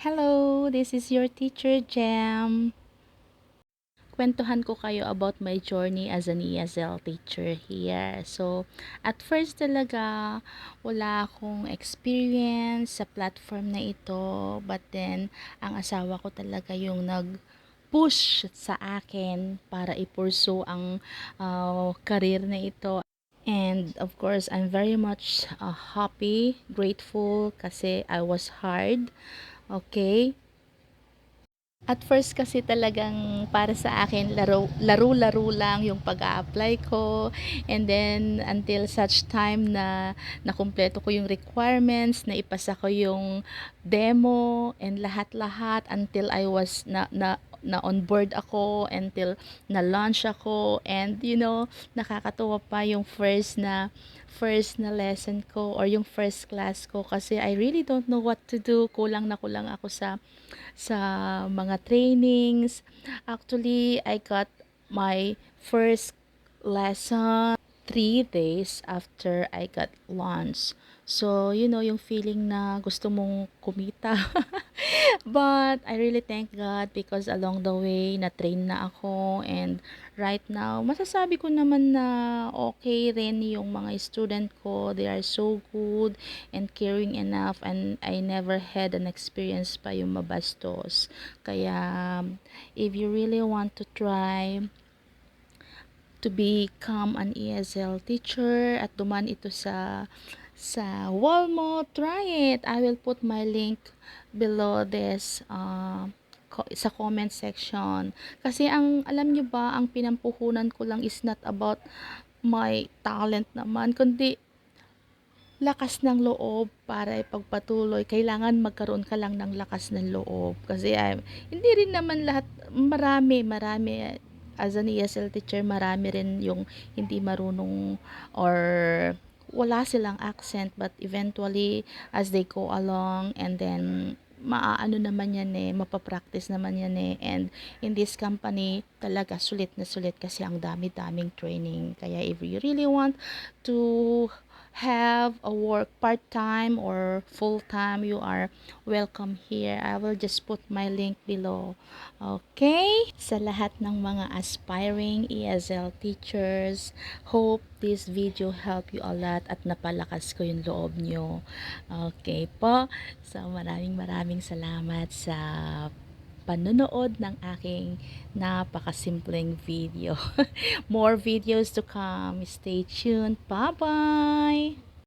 Hello, this is your teacher Jam. Kwentuhan ko kayo about my journey as an ESL teacher here. So, at first talaga, wala akong experience sa platform na ito. But then, ang asawa ko talaga yung nag-push sa akin para i-pursue ang career na ito. And of course, I'm very much happy, grateful kasi I was hard. Okay? At first kasi talagang para sa akin laro-laro lang yung pag-a-apply ko, and then until such time na nakumpleto ko yung requirements, na ipasa ko yung demo and lahat-lahat until I was na on board ako, until na launch ako. And nakakatuwa pa yung first na lesson ko or yung first class ko, kasi I really don't know what to do. Kulang na kulang ako sa mga trainings. Actually, I got my first lesson 3 days after I got launched. So, yung feeling na gusto mong kumita. But I really thank God because along the way, na-train na ako, and right now, masasabi ko naman na okay rin yung mga student ko. They are so good and caring enough, and I never had an experience pa yung mabastos. Kaya, if you really want to try to become an ESL teacher at duman ito sa wall mo, try it. I will put my link below this sa comment section. Kasi ang alam nyo ba, ang pinampuhunan ko lang is not about my talent naman, kundi lakas ng loob para ipagpatuloy. Kailangan magkaroon ka lang ng lakas ng loob. Kasi hindi rin naman lahat, marami as an ESL teacher, marami rin yung hindi marunong or wala silang accent, but eventually as they go along, and then maaano naman yan mapapractice naman yan and in this company talaga sulit na sulit kasi ang dami-daming training. Kaya if you really want to have a work part-time or full-time, you are welcome here. I will just put my link below. Okay? Sa lahat ng mga aspiring ESL teachers, hope this video help you a lot at napalakas ko yung loob nyo. Okay po? So, maraming salamat sa panonood ng aking napakasimpleng video. More videos to come. Stay tuned. Bye-bye!